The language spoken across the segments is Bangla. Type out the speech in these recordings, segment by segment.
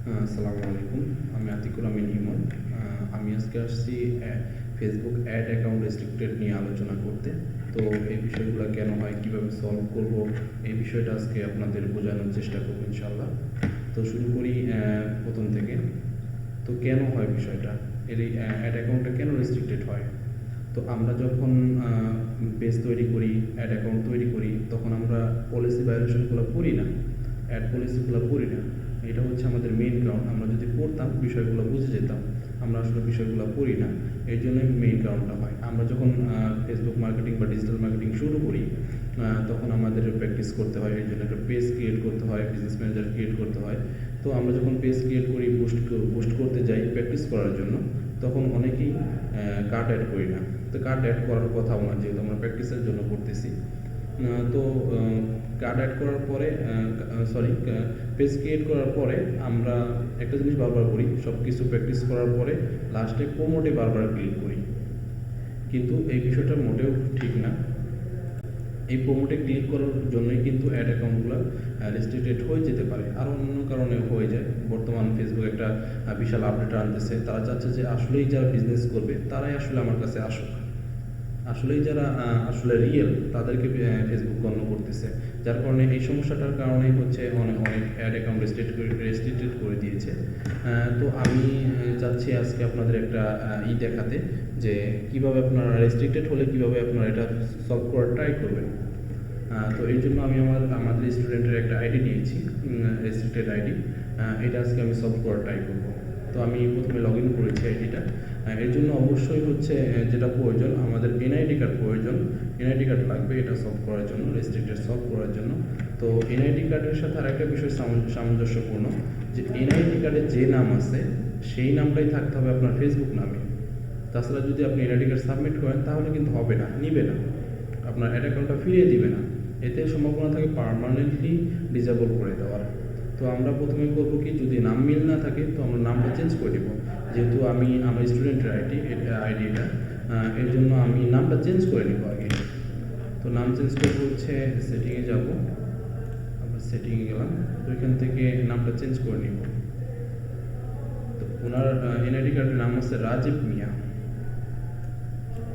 আসসালামু আলাইকুম। আমি আতিকুর আমিন ইমন। আমি আজকে আসছি ফেসবুক অ্যাড অ্যাকাউন্ট রেস্ট্রিক্টেড নিয়ে আলোচনা করতে। তো এই বিষয়গুলো কেন হয়, কীভাবে সলভ করব, এই বিষয়টা আজকে আপনাদের বোঝানোর চেষ্টা করব ইনশাআল্লাহ। তো শুরু করি প্রথম থেকে। তো কেন হয় বিষয়টা, এর এই অ্যাড অ্যাকাউন্টটা কেন রেস্ট্রিক্টেড হয়? তো আমরা যখন পেজ তৈরি করি, অ্যাড অ্যাকাউন্ট তৈরি করি, তখন আমরা পলিসি ভায়োলেশনগুলো পড়ি না, অ্যাড পলিসিগুলো পড়ি না। এটা হচ্ছে আমাদের মেইন কারণ। আমরা যদি পড়তাম, বিষয়গুলো বুঝে যেতাম। আমরা আসলে বিষয়গুলো পড়ি না, এই জন্যই মেইন কারণটা হয়। আমরা যখন ফেসবুক মার্কেটিং বা ডিজিটাল মার্কেটিং শুরু করি, তখন আমাদের প্র্যাকটিস করতে হয়। এর জন্য একটা পেজ ক্রিয়েট করতে হয়, বিজনেস ম্যানেজার ক্রিয়েট করতে হয়। তো আমরা যখন পেজ ক্রিয়েট করি, বুস্ট করতে যাই প্র্যাকটিস করার জন্য, তখন অনেকেই কার্ড অ্যাড করি না। তো কার্ড অ্যাড করার কথাও না, যেহেতু আমরা প্র্যাকটিসের জন্য করতেছি। তো কার্ড অ্যাড করার পরে পেজ ক্রিয়েট করার পরে আমরা একটা জিনিস বারবার করি, সব কিছু প্র্যাকটিস করার পরে লাস্টে প্রোমোটে বারবার ক্লিক করি, কিন্তু এই বিষয়টা মোটেও ঠিক না। এই প্রোমোটে ক্লিক করার জন্যই কিন্তু অ্যাড অ্যাকাউন্টগুলো রেস্ট্রিক্টেড হয়ে যেতে পারে, আর অন্য কারণে হয়ে যায়। বর্তমান ফেসবুক একটা বিশাল আপডেট আনতেছে। তারা চাচ্ছে যে আসলেই যারা বিজনেস করবে তারাই আসলে আমার কাছে আসুক, আসলেই যারা আসলে রিয়েল তাদেরকে ফেসবুক গণ্য করতেছে। যার কারণে এই সমস্যাটার কারণে হচ্ছে অনেক অনেক অ্যাড অ্যাকাউন্ট রেস্ট্রিক্টেড করে দিয়েছে। তো আমি চাচ্ছি আজকে আপনাদের একটা দেখাতে, যে কিভাবে আপনারা রেস্ট্রিক্টেড হলে কিভাবে আপনারা এটা সলভ করার ট্রাই করবেন। তো এই জন্য আমি আমাদের স্টুডেন্টের একটা আইডি নিয়েছি, রেস্ট্রিক্টেড আইডি। এটা আজকে আমি সলভ করার ট্রাই করব। তো আমি প্রথমে লগ ইন করেছি আইডিটা। এর জন্য অবশ্যই হচ্ছে যেটা প্রয়োজন, আমাদের এনআইডি কার্ড প্রয়োজন। এনআইডি কার্ড লাগবে এটা সলভ করার জন্য, রেস্ট্রিক্টেড সলভ করার জন্য। তো এনআইডি কার্ডের সাথে আরেকটা বিষয় সামঞ্জস্যপূর্ণ, যে এনআইডি কার্ডে যে নাম আছে সেই নামটাই থাকতে হবে আপনার ফেসবুক নামে। তাছাড়া যদি আপনি এনআইডি কার্ড সাবমিট করেন তাহলে কিন্তু হবে না, নিবে না, আপনার অ্যাড অ্যাকাউন্টটা ফিরিয়ে দিবে না। এতে সম্ভাবনা থাকে পার্মানেন্টলি ডিসেবল করে দেওয়ার। তো আমরা প্রথমে করবো কি, যদি নাম মিল না থাকে তো আমরা নামটা চেঞ্জ করে দেবো। যেহেতু আমি আমার স্টুডেন্টের আইডিটা, এর জন্য আমি নামটা চেঞ্জ করে নেবো আগে। তো নাম চেঞ্জ করবো হচ্ছে সেটিংয়ে যাব, আবার সেটিংয়ে গেলাম। তো এখান থেকে নামটা চেঞ্জ করে নিব। তো ওনার এনআইডি কার্ডের নাম হচ্ছে রাজীব মিয়া।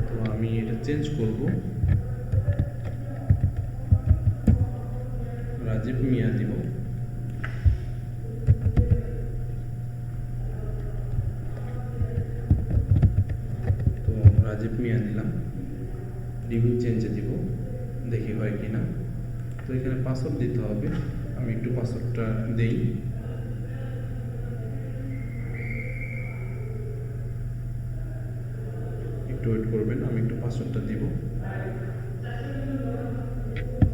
তো আমি এটা চেঞ্জ করব, রাজীব মিয়া দিব। তো রাজীব মিয়া দিলাম, রিভিউ চেঞ্জে দিব, দেখি হয় কি না। তো এখানে পাসওয়ার্ড দিতে হবে, আমি একটু পাসওয়ার্ডটা দেই। একটু ওয়েট করবেন, আমি একটু পাসওয়ার্ডটা দিব।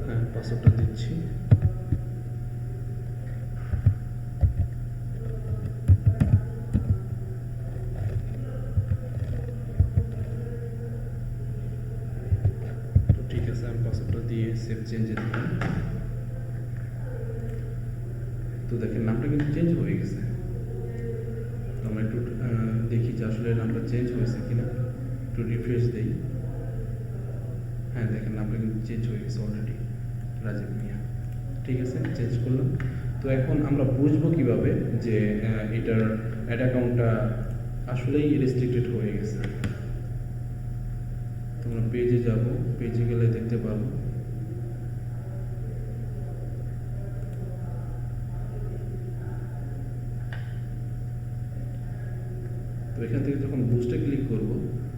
হ্যাঁ, পাসওয়ার্ডটা দিচ্ছি। তো ঠিক আছে, আমি পাসওয়ার্ডটা দিয়ে সেভ চেঞ্জে দিলাম। তো দেখেন নামটা কিন্তু চেঞ্জ হয়ে গেছে। তো আমরা একটু দেখি যে আসলে নামটা চেঞ্জ হয়েছে কিনা, একটু রিফ্রেশ দেই। হ্যাঁ দেখেন নামটা কিন্তু চেঞ্জ হয়ে গেছে অলরেডি, রাজীব মিয়া। ঠিক আছে, চেঞ্জ করলাম। তো এখন আমরা বুঝবো কিভাবে যে এটার অ্যাড অ্যাকাউন্টটা আসলেই রেস্ট্রিক্টেড হয়ে গেছে। তোমরা পেজে যাব, পেজে গেলে দেখতে পাবো। তো এখান থেকে যখন বুস্টে ক্লিক করব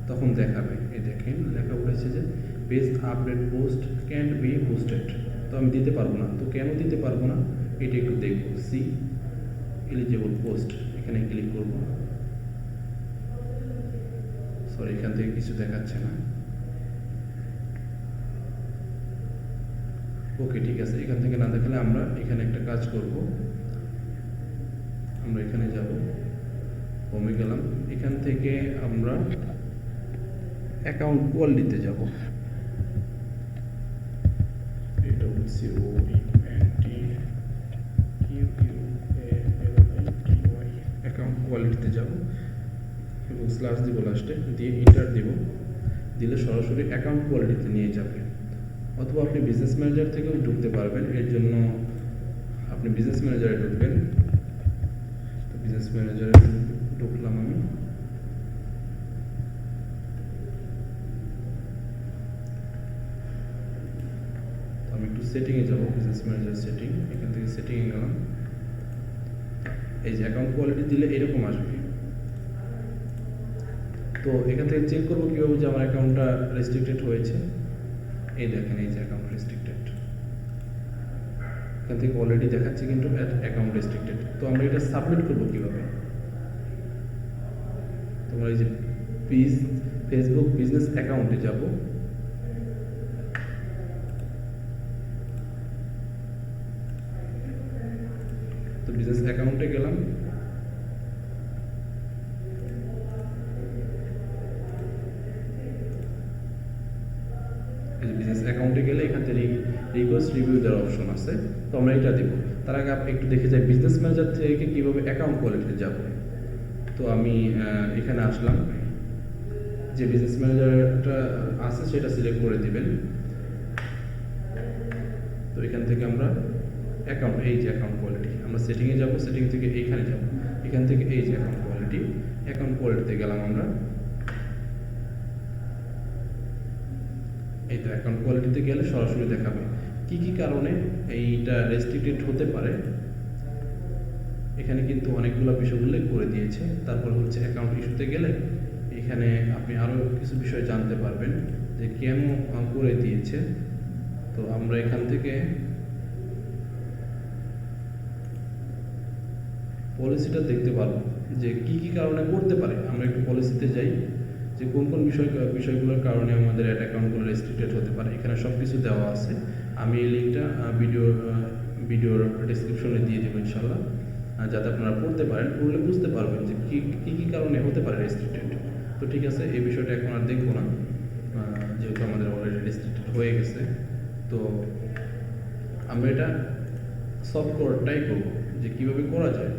তখন দেখাবে, এই দেখেন লেখা উঠেছে যে page update post can't B boosted. তো আমি দিতে পারবো না। তো কেন দিতে পারবো না এটা একটু দেখবো। সি এলিজিবল পোস্ট, এখানে ক্লিক করব। সরি, এখান থেকে কিছু দেখাচ্ছে না। ওকে ঠিক আছে, এখান থেকে না দেখালে আমরা এখানে একটা কাজ করব। আমরা এখানে যাব, হোমে গেলাম, এখান থেকে আমরা অ্যাকাউন্ট কোয়ালিটিতে যাব। এটা হচ্ছে অ্যাকাউন্ট কোয়ালিটিতে যাব এবং স্ল্যাশ দিব, লাস্টে দিয়ে ইন্টার দিব। দিলে সরাসরি অ্যাকাউন্ট কোয়ালিটিতে নিয়ে যাবে। অথবা আপনি বিজনেস ম্যানেজার থেকেও ঢুকতে পারবেন। এর জন্য আপনি বিজনেস ম্যানেজারে ঢুকবেন। তো ম্যানেজারে ঢুকলাম আমি। আমি একটু সেটিংয়ে যাব, বিজনেস ম্যানেজার সেটিং, এখান থেকে সেটিংয়ে গেলাম। এই যে অ্যাকাউন্ট কোয়ালিটি দিলে এরকম আসবে। তো এখান থেকে চেক করবো কীভাবে যে আমার অ্যাকাউন্টটা রেস্ট্রিক্টেড হয়েছে। এই দেখেন, এই যে অ্যাকাউন্ট রেস্ট্রিক্টেড, এখান থেকে অলরেডি দেখাচ্ছে কিন্তু অ্যাকাউন্ট রেস্ট্রিক্টেড। তো আমরা এটা সাবমিট করবো কীভাবে? তোমরা এই যে ফেসবুক বিজনেস অ্যাকাউন্টে যাব, তো বিজনেস অ্যাকাউন্টে গেলাম। বিজনেস অ্যাকাউন্টে গেলে এখান থেকে রিকোয়েস্ট রিভিউ দেওয়ার অপশন আছে, তো আমরা এটা দেবো। তার আগে একটু দেখে যাই বিজনেস ম্যানেজার থেকে কীভাবে অ্যাকাউন্ট কোয়ালিটিতে যাব। তো আমি এখানে আসলাম, যে বিজনেস ম্যানেজারটা আছে সেটা সিলেক্ট করে দিবেন। তো এখান থেকে আমরা অ্যাকাউন্ট, এই যে অ্যাকাউন্ট কোয়ালিটি, আমরা সেটিংয়ে যাব, সেটিং থেকে এইখানে যাব, এখান থেকে এই যে অ্যাকাউন্ট কোয়ালিটিতে গেলাম আমরা। এই তো অ্যাকাউন্ট কোয়ালিটিতে গেলে সরাসরি দেখাবে কি কি কারণে এইটা রেস্ট্রিক্টেড হতে পারে। এখানে কিন্তু অনেকগুলো বিষয় উল্লেখ করে দিয়েছে। তারপর হচ্ছে অ্যাকাউন্ট ইস্যুতে গেলে এখানে আপনি আরও কিছু বিষয় জানতে পারবেন যে কেন করে দিয়েছে। তো আমরা এখান থেকে পলিসিটা দেখতে পারবো যে কি কি কারণে করতে পারে। আমরা একটু পলিসিতে যাই, যে কোন কোন বিষয়গুলোর কারণে আমাদের অ্যাড অ্যাকাউন্টগুলো রেস্ট্রিক্টেড হতে পারে। এখানে সব কিছু দেওয়া আছে। আমি এই লিঙ্কটা ভিডিওর ডেসক্রিপশনে দিয়ে দেবো ইনশাল্লাহ, যাতে আপনারা পড়তে পারেন, পড়লে বুঝতে পারবেন যে কী কী কারণে হতে পারে রেস্ট্রিক্টেড। তো ঠিক আছে, এই বিষয়টা এখন আর দেখবো না, যেহেতু আমাদের অলরেডি রেস্ট্রিক্টেড হয়ে গেছে। তো আমরা এটা সলভ করার ট্রাই করবো যে কীভাবে করা যায়।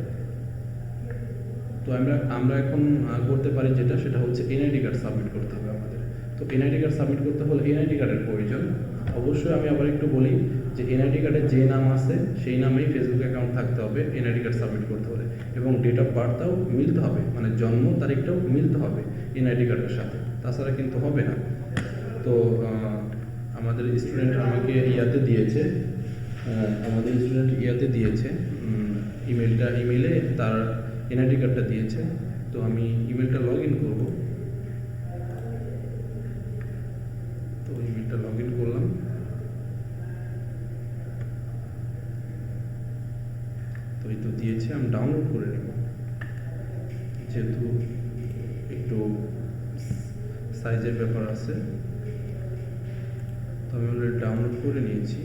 তো আমরা এখন করতে পারি যেটা, সেটা হচ্ছে এনআইডি কার্ড সাবমিট করতে হবে আমাদের। তো এনআইডি কার্ড সাবমিট করতে হলে এনআইডি কার্ডের প্রয়োজন। অবশ্যই আমি আবার একটু বলি যে এনআইডি কার্ডে যে নাম আছে সেই নামেই ফেসবুক অ্যাকাউন্ট থাকতে হবে এনআইডি কার্ড সাবমিট করতে হলে, এবং ডেট অফ বার্থটাও মিলতে হবে, মানে জন্ম তারিখটাও মিলতে হবে এনআইডি কার্ডের সাথে, তাছাড়া কিন্তু হবে না। তো আমাদের স্টুডেন্ট আমাকে দিয়েছে ইমেইলে তার এনআইডি কার্ডটা দিয়েছে। তো আমি ইমেলটা লগ ইন করবো। তো ইমেলটা লগ ইন করলাম। তো এই তো দিয়েছে, আমি ডাউনলোড করে নেব, যেহেতু একটু সাইজের ব্যাপার আছে। তো আমি অলরেডি ডাউনলোড করে নিয়েছি।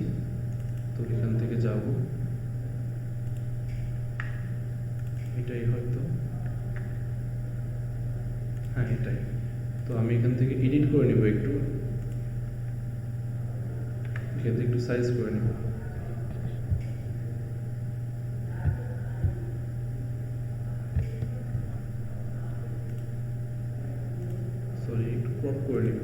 তো এখান থেকে যাব, এটাই হয়তো, হ্যাঁ এটাই। তো আমি এখান থেকে এডিট করে নেব, একটু সাইজ করে নেব। সরি, একটু ক্রপ করে নেব।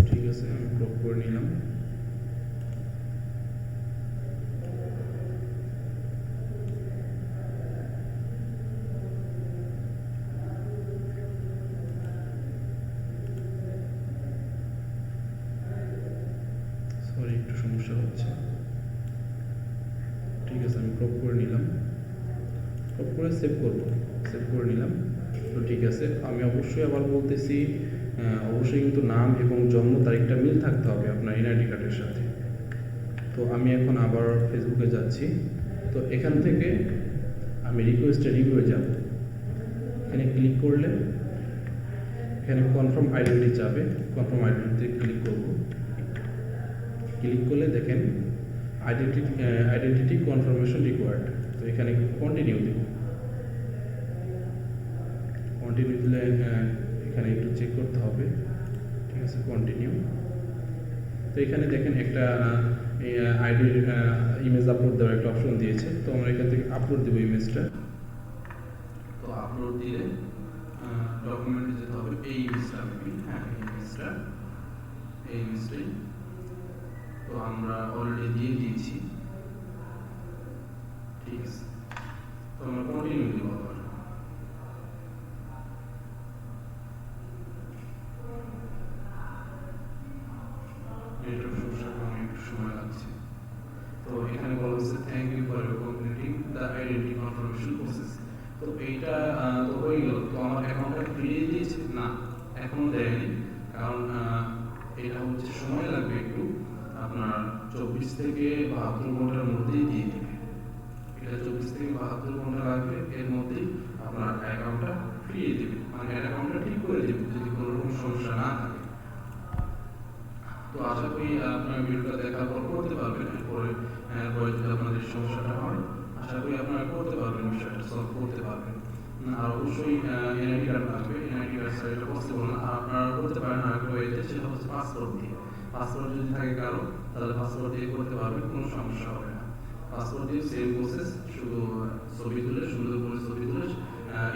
ঠিক আছে, আমি ক্রপ করে নিলাম। সরি, একটু সমস্যা হচ্ছে। ঠিক আছে, আমি ক্রপ করে নিলাম, ক্রপ করে সেভ করে নিলাম। তো ঠিক আছে, আমি অবশ্যই আবার বলতেছি, অবশ্যই কিন্তু নাম এবং জন্ম তারিখটা মিল থাকতে হবে আপনার এনআইডি কার্ডের সাথে। তো আমি এখন আবার ফেসবুকে যাচ্ছি। তো এখান থেকে আমি রিকোয়েস্টে রিভিউ যাব, এখানে ক্লিক করলে এখানে কনফার্ম আইডেন্টি যাবে, কনফার্ম আইডেন্টিতে ক্লিক করব। ক্লিক করলে দেখেন আইডেন্টিটি কনফার্মেশন রিকোয়ার্ড। তো এখানে কন্টিনিউ দেব। কন্টিনিউ দিলে এখানে একটু চেক করতে হবে। ঠিক আছে, কন্টিনিউ। তো এখানে দেখেন একটা আইডির ইমেজ আপলোড দেওয়ার একটা অপশন দিয়েছে। তো আমরা এখান থেকে আপলোড দেবো ইমেজটা। তো আপলোড দিলে ডকুমেন্টে যেতে হবে, এই ইমেজটা, হ্যাঁ এই ইমেজটাই। তো আমরা অলরেডি দিয়ে দিয়েছি, ঠিক আছে। তো আমরা কন্টিনিউ দিব আবার। নেটওয়ার্ক সমস্যার কারণে একটু সময় লাগছে। তো এখানে বলা হচ্ছে thank you for completing the identity confirmation process. তো এইটা তো হয়ে গেল। তো আমার অ্যাকাউন্টটা ফিরিয়ে দিয়েছে না, এখনো দেয়নি, কারণ এটা হচ্ছে সময় লাগবে একটু, আপনার 24 থেকে 72 ঘন্টার মধ্যেই দিয়ে দেবে। এটা 24 থেকে 72 ঘন্টা লাগবে, এর মধ্যেই আপনার অ্যাকাউন্টটা ফিরিয়ে দেবে, মানে অ্যাকাউন্টটা ঠিক করে দেবে যদি কোনো রকম সমস্যা না থাকে। তো আশা করি আপনার ভিডিওটা দেখার পর করতে পারবেন, এরপরে পরে যদি আপনাদের সমস্যাটা হয় আশা করি আপনারা করতে পারবেন, বিষয়টা সলভ করতে পারবেন। আর অবশ্যই এনআইডি কার্ড লাগবে, এনআইডি কার্ড ছাড়া এটা পসিবল না। আর আপনারা করতে পারেন আরেকটা ওয়েতে, সেটা হচ্ছে পাসপোর্ট দিয়ে। পাসপোর্ট যদি থাকে কারো, তাহলে পাসপোর্ট দিয়ে করতে পারবেন, কোনো সমস্যা হবে না। পাসপোর্ট দিয়ে সেম প্রসেস, শুধু ছবি তুলে সুন্দর করে ছবি তুলে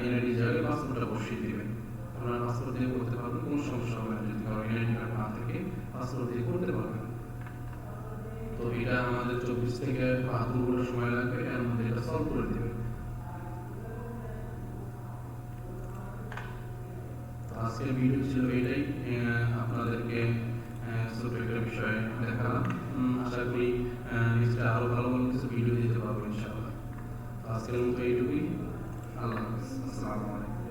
এনআইডি জায়গায় পাসপোর্টটা বসিয়ে দেবেন। আপনারা পাসপোর্ট দিয়ে করতে পারবেন, কোনো সমস্যা হবে না। যদি কারো এনআইডি কার্ড না থাকে পাসপোর্ট দিয়ে করতে পারবেন। তো এটা আমাদের 24 থেকে 72 ঘন্টা সময় লাগবে, এর মধ্যে এটা সলভ করে দেবে। তো আজকের ভিডিও ছিল এটাই, আপনাদেরকে ছোট একটা বিষয় দেখালাম। আশা করি নেক্সট আরো ভালো ভালো কিছু ভিডিও দিতে পারবো ইনশাআল্লাহ। আজকের মতো এইটুকুই। আল্লাহ হাফেজ, আসসালামু আলাইকুম।